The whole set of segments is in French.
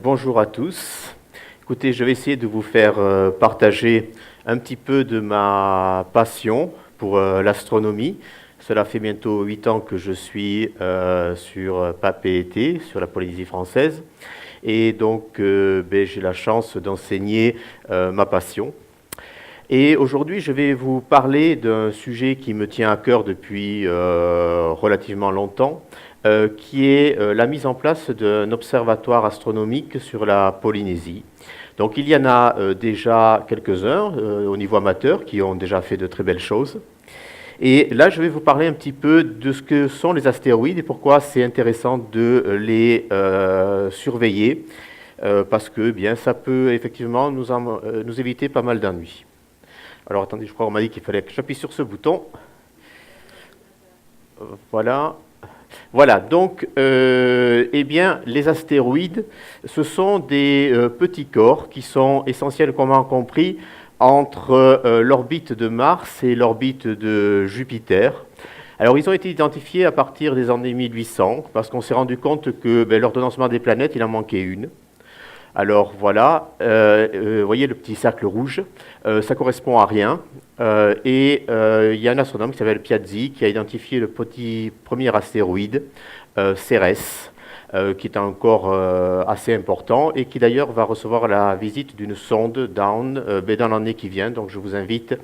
Bonjour à tous. Écoutez, je vais essayer de vous faire partager un petit peu de ma passion pour l'astronomie. Cela fait bientôt 8 ans que je suis sur Papeete, sur la Polynésie française. Et donc, j'ai la chance d'enseigner ma passion. Et aujourd'hui, je vais vous parler d'un sujet qui me tient à cœur depuis relativement longtemps, qui est la mise en place d'un observatoire astronomique sur la Polynésie. Donc il y en a déjà quelques-uns au niveau amateur qui ont déjà fait de très belles choses. Et là, je vais vous parler un petit peu de ce que sont les astéroïdes et pourquoi c'est intéressant de les surveiller, parce que ça peut effectivement nous éviter pas mal d'ennuis. Alors attendez, je crois qu'on m'a dit qu'il fallait que j'appuie sur ce bouton. Voilà. Voilà, donc, les astéroïdes, ce sont des petits corps qui sont essentiellement compris entre l'orbite de Mars et l'orbite de Jupiter. Alors, ils ont été identifiés à partir des années 1800, parce qu'on s'est rendu compte que l'ordonnancement des planètes, il en manquait une. Alors voilà, vous voyez le petit cercle rouge, ça correspond à rien. Il y a un astronome qui s'appelle Piazzi qui a identifié le premier astéroïde, Cérès, qui est un corps assez important et qui d'ailleurs va recevoir la visite d'une sonde Dawn dans l'année qui vient. Donc je vous invite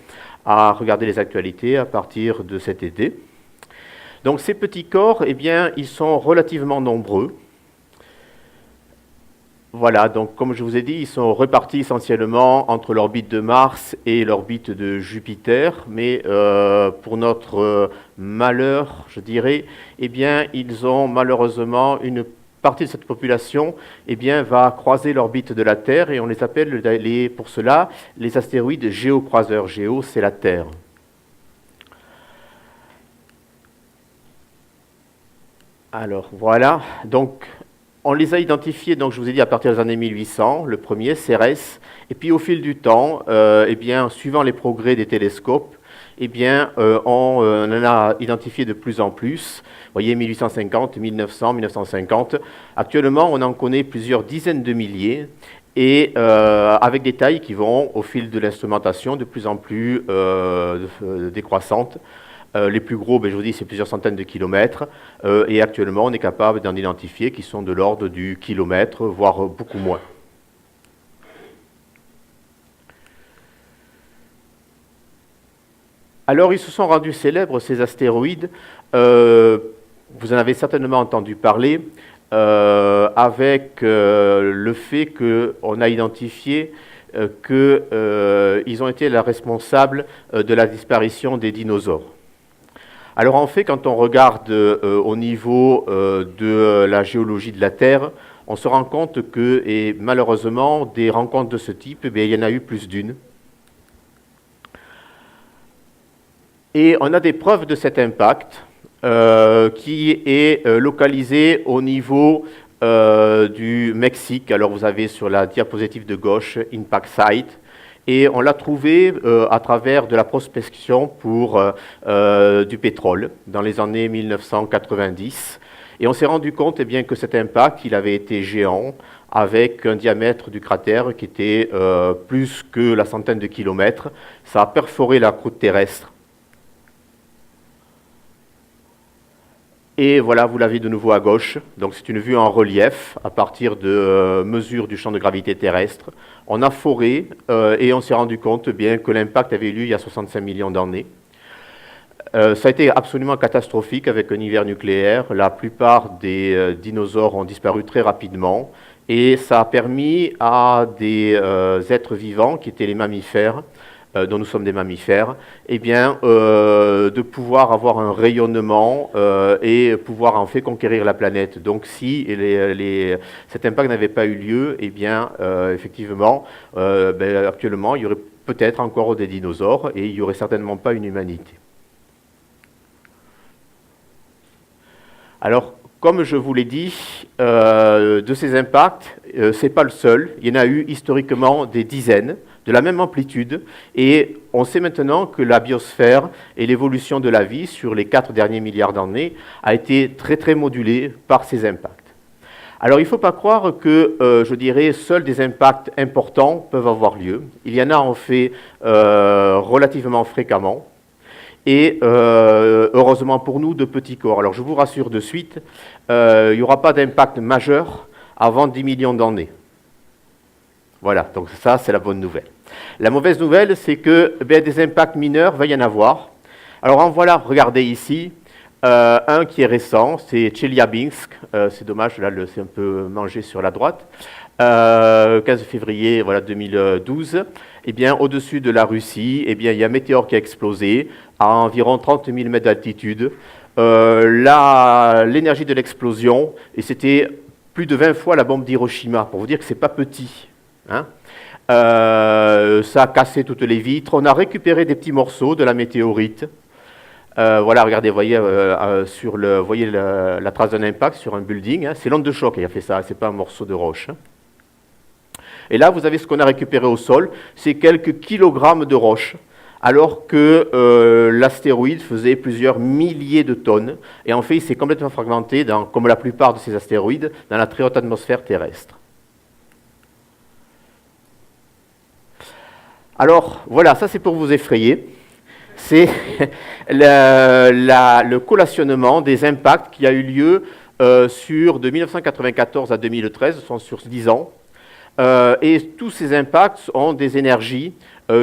à regarder les actualités à partir de cet été. Donc ces petits corps, ils sont relativement nombreux. Voilà, donc comme je vous ai dit, ils sont répartis essentiellement entre l'orbite de Mars et l'orbite de Jupiter, mais pour notre malheur, je dirais, ils ont malheureusement une partie de cette population va croiser l'orbite de la Terre et on les appelle pour cela les astéroïdes géocroiseurs. Géo, c'est la Terre. Alors voilà, donc on les a identifiés, donc je vous ai dit, à partir des années 1800, le premier, Cérès, et puis au fil du temps, suivant les progrès des télescopes, on en a identifié de plus en plus. Vous voyez, 1850, 1900, 1950. Actuellement, on en connaît plusieurs dizaines de milliers, et avec des tailles qui vont, au fil de l'instrumentation, de plus en plus décroissantes. Les plus gros, je vous dis, c'est plusieurs centaines de kilomètres. Et actuellement, on est capable d'en identifier qui sont de l'ordre du kilomètre, voire beaucoup moins. Alors, ils se sont rendus célèbres, ces astéroïdes. Vous en avez certainement entendu parler, avec le fait qu'on a identifié qu'ils ont été la responsable de la disparition des dinosaures. Alors en fait, quand on regarde au niveau de la géologie de la Terre, on se rend compte que, et malheureusement, des rencontres de ce type, il y en a eu plus d'une. Et on a des preuves de cet impact qui est localisé au niveau du Mexique. Alors vous avez sur la diapositive de gauche, Impact Site. Et on l'a trouvé à travers de la prospection pour du pétrole dans les années 1990. Et on s'est rendu compte que cet impact, il avait été géant, avec un diamètre du cratère qui était plus que la centaine de kilomètres. Ça a perforé la croûte terrestre. Et voilà, vous l'avez de nouveau à gauche. Donc c'est une vue en relief à partir de mesures du champ de gravité terrestre. On a foré et on s'est rendu compte que l'impact avait eu lieu il y a 65 millions d'années. Ça a été absolument catastrophique avec un hiver nucléaire. La plupart des dinosaures ont disparu très rapidement. Et ça a permis à des êtres vivants, qui étaient les mammifères, dont nous sommes des mammifères, de pouvoir avoir un rayonnement et pouvoir en fait conquérir la planète. Donc si cet impact n'avait pas eu lieu, effectivement, actuellement, il y aurait peut-être encore des dinosaures et il n'y aurait certainement pas une humanité. Alors, comme je vous l'ai dit, de ces impacts, ce n'est pas le seul. Il y en a eu historiquement des dizaines, de la même amplitude, et on sait maintenant que la biosphère et l'évolution de la vie sur les 4 derniers milliards d'années a été très très modulée par ces impacts. Alors, il ne faut pas croire que, je dirais, seuls des impacts importants peuvent avoir lieu. Il y en a en fait relativement fréquemment. Et heureusement pour nous, de petits corps. Alors, je vous rassure de suite, il n'y aura pas d'impact majeur avant 10 millions d'années. Voilà, donc ça, c'est la bonne nouvelle. La mauvaise nouvelle, c'est que des impacts mineurs, va y en avoir. Alors, en voilà, regardez ici. Un qui est récent, c'est Tcheliabinsk, c'est dommage, là c'est un peu mangé sur la droite, 15 février voilà, 2012, eh bien, au-dessus de la Russie, eh bien, il y a un météore qui a explosé à environ 30 000 mètres d'altitude. L'énergie de l'explosion, et c'était plus de 20 fois la bombe d'Hiroshima, pour vous dire que ce n'est pas petit. Hein. Ça a cassé toutes les vitres, on a récupéré des petits morceaux de la météorite. Voilà, regardez, voyez la trace d'un impact sur un building. Hein, c'est l'onde de choc qui a fait ça, c'est pas un morceau de roche. Hein. Et là, vous avez ce qu'on a récupéré au sol, c'est quelques kilogrammes de roche, alors que l'astéroïde faisait plusieurs milliers de tonnes. Et en fait, il s'est complètement fragmenté, comme la plupart de ces astéroïdes, dans la très haute atmosphère terrestre. Alors, voilà, ça c'est pour vous effrayer. C'est le collationnement des impacts qui a eu lieu de 1994 à 2013, ce sont sur 10 ans. Et tous ces impacts ont des énergies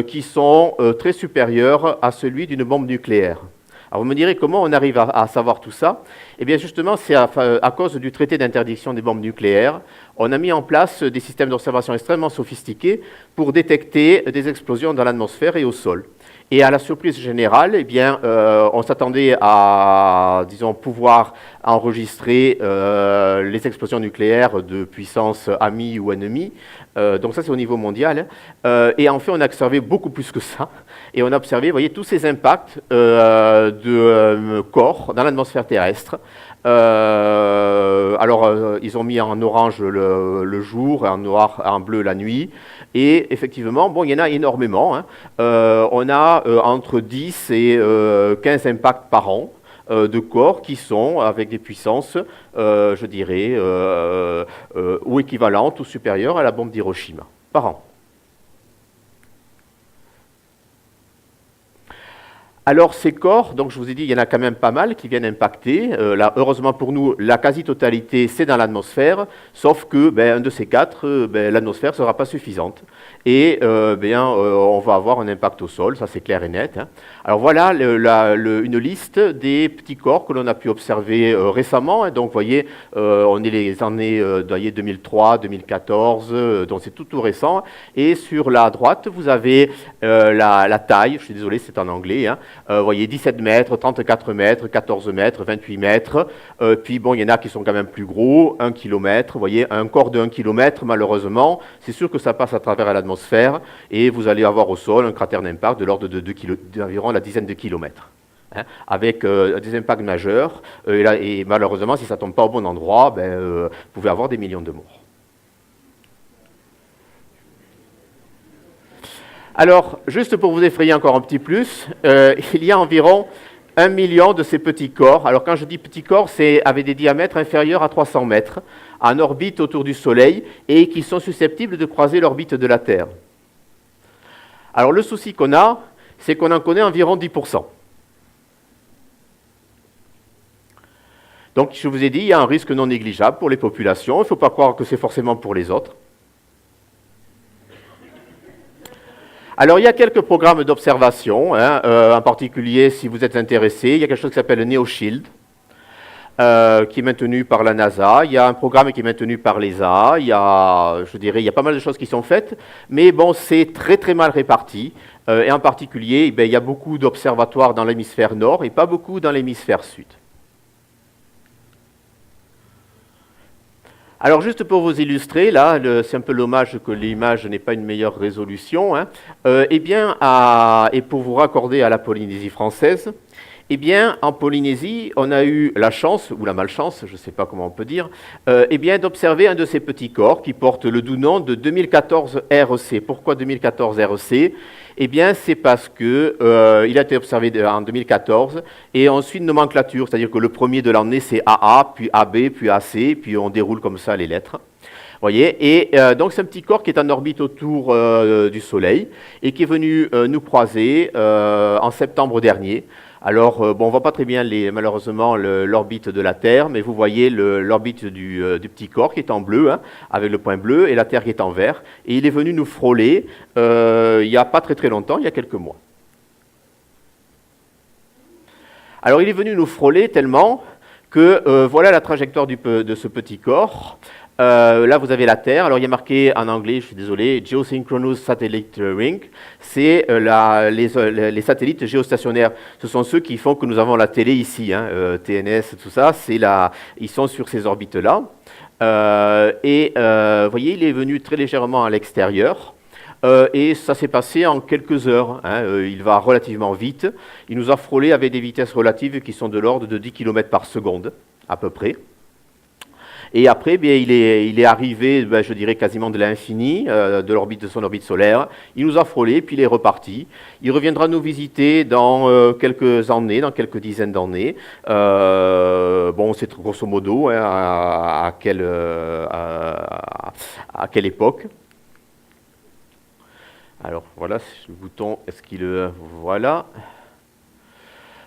qui sont très supérieures à celui d'une bombe nucléaire. Alors vous me direz comment on arrive à savoir tout ça? Eh bien justement, c'est à cause du traité d'interdiction des bombes nucléaires. On a mis en place des systèmes d'observation extrêmement sophistiqués pour détecter des explosions dans l'atmosphère et au sol. Et à la surprise générale, eh bien, on s'attendait à, disons, pouvoir enregistrer les explosions nucléaires de puissance amie ou ennemie. Donc ça, c'est au niveau mondial. Et en fait, on a observé beaucoup plus que ça. Et on a observé, vous voyez, tous ces impacts de corps dans l'atmosphère terrestre. Ils ont mis en orange le jour, en noir, en bleu la nuit. Et effectivement, bon, il y en a énormément. Hein. On a entre 10 et 15 impacts par an de corps qui sont avec des puissances, je dirais, ou équivalentes ou supérieures à la bombe d'Hiroshima par an. Alors ces corps, donc je vous ai dit, il y en a quand même pas mal qui viennent impacter. Là, heureusement pour nous, la quasi-totalité, c'est dans l'atmosphère, sauf que un de ces quatre, l'atmosphère ne sera pas suffisante. Et on va avoir un impact au sol, ça c'est clair et net. Hein. Alors voilà une liste des petits corps que l'on a pu observer récemment. Hein. Donc vous voyez, on est les années 2003, 2014, donc c'est tout récent. Et sur la droite, vous avez la taille, je suis désolé, c'est en anglais, hein. Vous voyez 17 mètres, 34 mètres, 14 mètres, 28 mètres. Puis bon, il y en a qui sont quand même plus gros, 1 km. Vous voyez, un corps de 1 km, malheureusement, c'est sûr que ça passe à travers l'atmosphère et vous allez avoir au sol un cratère d'impact de l'ordre d'environ la dizaine de kilomètres. Hein, avec des impacts majeurs. Et malheureusement, si ça ne tombe pas au bon endroit, vous pouvez avoir des millions de morts. Alors, juste pour vous effrayer encore un petit plus, il y a environ 1 million de ces petits corps. Alors, quand je dis petits corps, c'est avec des diamètres inférieurs à 300 mètres, en orbite autour du Soleil, et qui sont susceptibles de croiser l'orbite de la Terre. Alors, le souci qu'on a, c'est qu'on en connaît environ 10%. Donc, je vous ai dit, il y a un risque non négligeable pour les populations. Il ne faut pas croire que c'est forcément pour les autres. Alors, il y a quelques programmes d'observation, hein, en particulier, si vous êtes intéressé, il y a quelque chose qui s'appelle NeoShield, qui est maintenu par la NASA. Il y a un programme qui est maintenu par l'ESA. Il y a pas mal de choses qui sont faites, mais bon, c'est très très mal réparti. Et en particulier, il y a beaucoup d'observatoires dans l'hémisphère nord et pas beaucoup dans l'hémisphère sud. Alors, juste pour vous illustrer, là, c'est un peu l'hommage que l'image n'ait pas une meilleure résolution, hein, et pour vous raccorder à la Polynésie française, Eh bien, en Polynésie, on a eu la chance, ou la malchance, je ne sais pas comment on peut dire, eh bien, d'observer un de ces petits corps qui porte le doux nom de 2014 REC. Pourquoi 2014 REC? Eh bien, c'est parce qu'il a été observé en 2014, et ensuite une nomenclature, c'est-à-dire que le premier de l'année, c'est AA, puis AB, puis AC, puis on déroule comme ça les lettres. Voyez, et donc c'est un petit corps qui est en orbite autour du Soleil et qui est venu nous croiser en septembre dernier. Alors, bon, on ne voit pas très bien, malheureusement, l'orbite de la Terre, mais vous voyez l'orbite du petit corps qui est en bleu, hein, avec le point bleu, et la Terre qui est en vert. Et il est venu nous frôler il n'y a pas très longtemps, il y a quelques mois. Alors, il est venu nous frôler tellement que voilà la trajectoire de ce petit corps. Là, vous avez la Terre. Alors, il y a marqué en anglais, je suis désolé, Geosynchronous Satellite Ring. C'est les satellites géostationnaires. Ce sont ceux qui font que nous avons la télé ici, hein, TNS, tout ça. Ils sont sur ces orbites-là. Vous voyez, il est venu très légèrement à l'extérieur. Et ça s'est passé en quelques heures. Hein, il va relativement vite. Il nous a frôlé avec des vitesses relatives qui sont de l'ordre de 10 km par seconde, à peu près. Et après, bien, il est arrivé, ben, je dirais, quasiment de l'infini, de son orbite solaire. Il nous a frôlé, puis il est reparti. Il reviendra nous visiter dans quelques années, dans quelques dizaines d'années. Bon, c'est grosso modo hein, à quelle époque. Alors, voilà, le bouton, est-ce qu'il... voilà.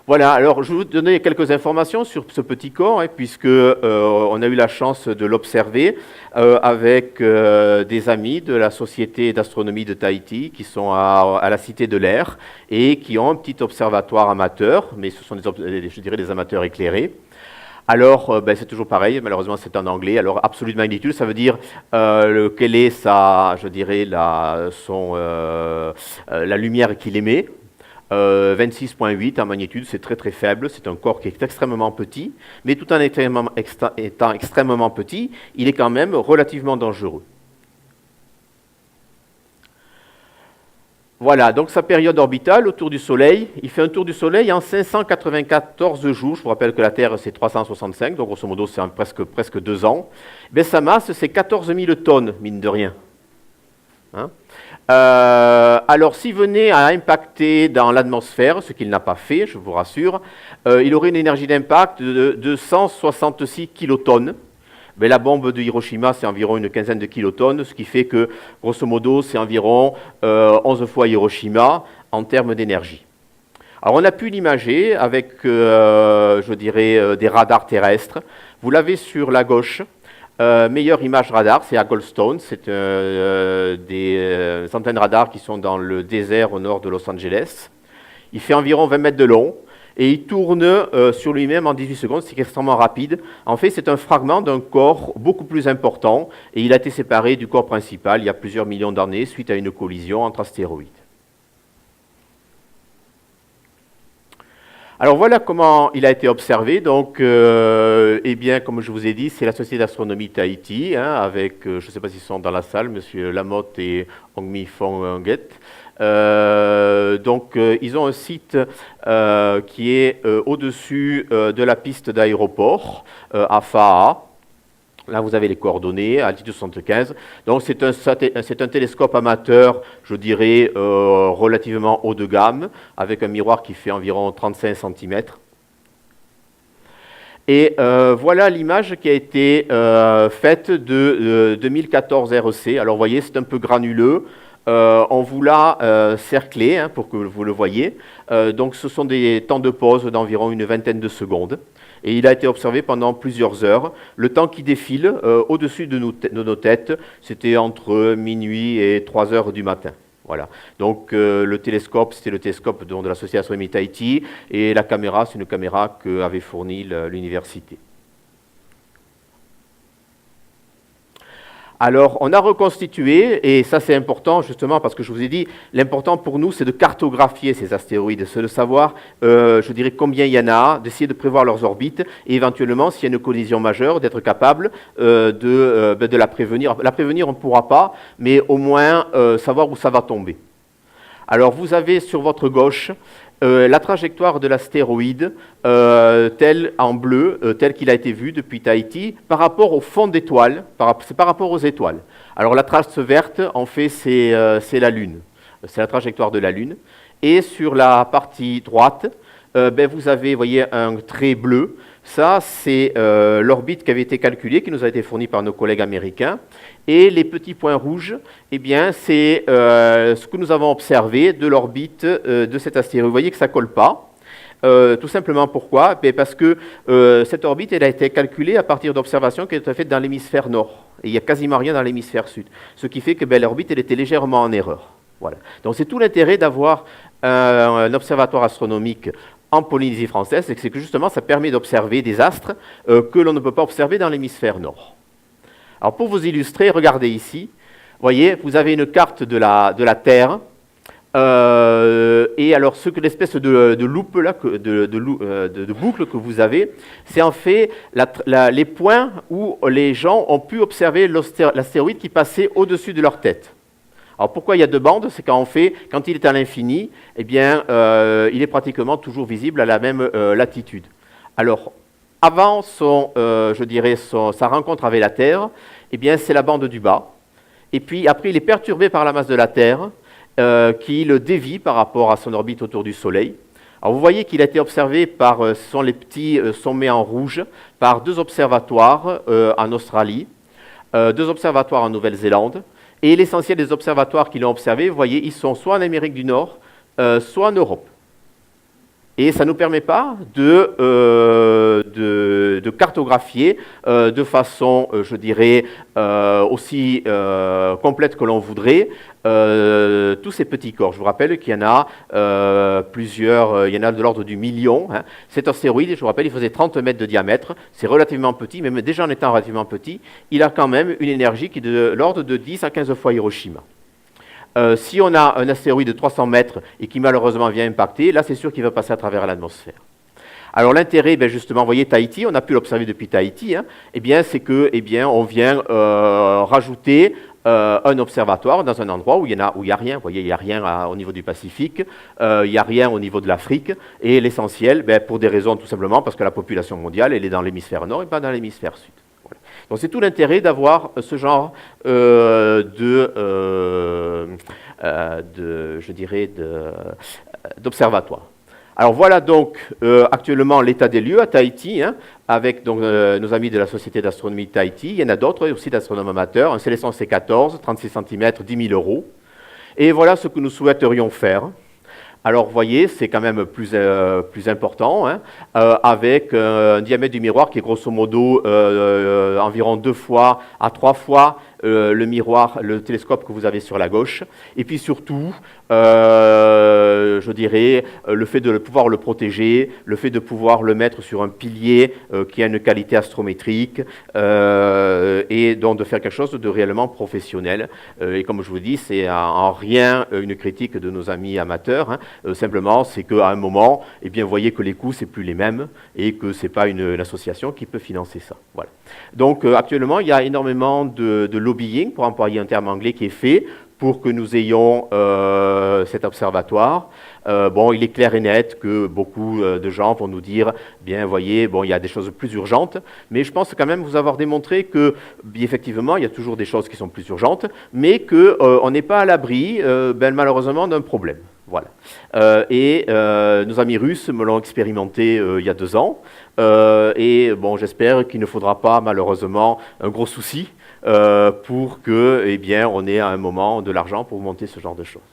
Voilà, alors je vais vous donner quelques informations sur ce petit corps, hein, puisque on a eu la chance de l'observer avec des amis de la Société d'astronomie de Tahiti qui sont à la Cité de l'Air et qui ont un petit observatoire amateur, mais ce sont je dirais des amateurs éclairés. Alors, ben, c'est toujours pareil, malheureusement c'est en anglais. Alors, absolute magnitude, ça veut dire quelle est je dirais, la lumière qu'il émet. 26,8 en magnitude, c'est très faible, c'est un corps qui est extrêmement petit, mais tout en étant extrêmement petit, il est quand même relativement dangereux. Voilà, donc sa période orbitale autour du Soleil, il fait un tour du Soleil en 594 jours, je vous rappelle que la Terre c'est 365, donc grosso modo c'est presque 2 ans. Mais sa masse c'est 14 000 tonnes, mine de rien. Hein? Alors, s'il venait à impacter dans l'atmosphère, ce qu'il n'a pas fait, je vous rassure, il aurait une énergie d'impact de 166 kilotonnes. Mais la bombe de Hiroshima, c'est environ une quinzaine de kilotonnes, ce qui fait que, grosso modo, c'est environ 11 fois Hiroshima en termes d'énergie. Alors, on a pu l'imager avec, je dirais, des radars terrestres. Vous l'avez sur la gauche. Meilleure image radar, c'est à Goldstone, c'est des antennes radar qui sont dans le désert au nord de Los Angeles. Il fait environ 20 mètres de long et il tourne sur lui-même en 18 secondes, c'est extrêmement rapide. En fait, c'est un fragment d'un corps beaucoup plus important et il a été séparé du corps principal il y a plusieurs millions d'années suite à une collision entre astéroïdes. Alors voilà comment il a été observé. Donc, eh bien, comme je vous ai dit, c'est la Société d'astronomie Tahiti, hein, avec, je ne sais pas s'ils sont dans la salle, M. Lamotte et Ongmi Fonguet. Donc, ils ont un site qui est au-dessus de la piste d'aéroport, à Fa'a. Là, vous avez les coordonnées, altitude 75. Donc, c'est un télescope amateur, je dirais, relativement haut de gamme, avec un miroir qui fait environ 35 cm. Et voilà l'image qui a été faite de 2014 REC. Alors, vous voyez, c'est un peu granuleux. On vous l'a cerclé hein, pour que vous le voyez. Donc, ce sont des temps de pause d'environ une vingtaine de secondes. Et il a été observé pendant plusieurs heures. Le temps qui défile au-dessus de nos têtes, c'était entre minuit et 3 heures du matin. Voilà. Donc le télescope, c'était le télescope de la Société d'astronomie Tahiti, et la caméra, c'est une caméra qu'avait fournie l'université. Alors, on a reconstitué, et ça c'est important justement parce que je vous ai dit, l'important pour nous c'est de cartographier ces astéroïdes, c'est de savoir, je dirais, combien il y en a, d'essayer de prévoir leurs orbites, et éventuellement, s'il y a une collision majeure, d'être capable de la prévenir. La prévenir, on ne pourra pas, mais au moins savoir où ça va tomber. Alors vous avez sur votre gauche la trajectoire de l'astéroïde tel en bleu, tel qu'il a été vu depuis Tahiti, par rapport au fond d'étoiles, c'est par rapport aux étoiles. Alors la trace verte, en fait, c'est la Lune, c'est la trajectoire de la Lune. Et sur la partie droite, vous avez, voyez, un trait bleu. Ça, c'est l'orbite qui avait été calculée, qui nous a été fournie par nos collègues américains. Et les petits points rouges, eh bien, c'est ce que nous avons observé de l'orbite de cet astéroïde. Vous voyez que ça ne colle pas. Tout simplement pourquoi? Parce que cette orbite elle a été calculée à partir d'observations qui ont été faites dans l'hémisphère nord. Et il n'y a quasiment rien dans l'hémisphère sud. Ce qui fait que l'orbite elle était légèrement en erreur. Voilà. Donc c'est tout l'intérêt d'avoir un observatoire astronomique en Polynésie française, c'est que justement ça permet d'observer des astres que l'on ne peut pas observer dans l'hémisphère nord. Alors pour vous illustrer, regardez ici, voyez, vous avez une carte de la Terre, et alors l'espèce de loupe là, de boucle que vous avez, c'est en fait les points où les gens ont pu observer l'astéroïde qui passait au-dessus de leur tête. Alors pourquoi il y a deux bandes? C'est qu'en fait, quand il est à l'infini, eh bien, il est pratiquement toujours visible à la même latitude. Alors, avant sa rencontre avec la Terre, eh bien, c'est la bande du bas. Et puis après, il est perturbé par la masse de la Terre, qui le dévie par rapport à son orbite autour du Soleil. Alors vous voyez qu'il a été observé par, ce sont les petits sommets en rouge, par deux observatoires en Australie, deux observatoires en Nouvelle-Zélande. Et l'essentiel des observatoires qui l'ont observé, vous voyez, ils sont soit en Amérique du Nord, soit en Europe. Et ça ne nous permet pas de cartographier de façon, je dirais, aussi complète que l'on voudrait tous ces petits corps. Je vous rappelle qu'il y en a plusieurs, il y en a de l'ordre du million. Hein. Cet astéroïde, je vous rappelle, il faisait 30 mètres de diamètre. C'est relativement petit, mais déjà en étant relativement petit, il a quand même une énergie qui est de l'ordre de 10 à 15 fois Hiroshima. Si on a un astéroïde de 300 mètres et qui malheureusement vient impacter, là c'est sûr qu'il va passer à travers l'atmosphère. Alors l'intérêt, justement, vous voyez Tahiti, on a pu l'observer depuis Tahiti, hein, c'est que, on vient rajouter un observatoire dans un endroit où il n'y a rien. Vous voyez, il n'y a rien au niveau du Pacifique, il n'y a rien au niveau de l'Afrique, et l'essentiel, pour des raisons tout simplement parce que la population mondiale, elle est dans l'hémisphère nord et pas dans l'hémisphère sud. Voilà. Donc c'est tout l'intérêt d'avoir ce genre d'observatoire. Alors voilà donc actuellement l'état des lieux à Tahiti, hein, avec donc, nos amis de la Société d'astronomie de Tahiti. Il y en a d'autres aussi d'astronomes amateurs, un Célestion C14, 36 cm, 10 000 €. Et voilà ce que nous souhaiterions faire. Alors, vous voyez, c'est quand même plus important, hein, avec un diamètre du miroir qui est grosso modo environ 2 fois à 3 fois le miroir, le télescope que vous avez sur la gauche. Et puis surtout, je dirais, le fait de pouvoir le protéger, le fait de pouvoir le mettre sur un pilier qui a une qualité astrométrique, et donc de faire quelque chose de réellement professionnel. Et comme je vous dis, c'est en rien une critique de nos amis amateurs, hein. Simplement, c'est qu'à un moment, vous voyez que les coûts, c'est plus les mêmes et que ce n'est pas une association qui peut financer ça. Voilà. Donc, actuellement, il y a énormément de lobbying, pour employer un terme anglais, qui est fait pour que nous ayons cet observatoire. Il est clair et net que beaucoup de gens vont nous dire, voyez, il y a des choses plus urgentes, mais je pense quand même vous avoir démontré que, effectivement, il y a toujours des choses qui sont plus urgentes, mais qu'on n'est pas à l'abri, malheureusement, d'un problème. Voilà. Nos amis russes me l'ont expérimenté il y a 2 ans, j'espère qu'il ne faudra pas, malheureusement, un gros souci pour que, on ait à un moment de l'argent pour monter ce genre de choses.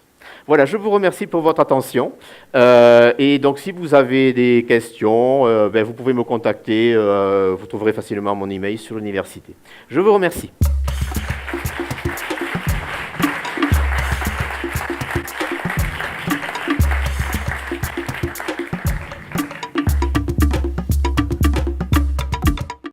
Voilà, je vous remercie pour votre attention. Et donc, si vous avez des questions, vous pouvez me contacter. Vous trouverez facilement mon email sur l'université. Je vous remercie.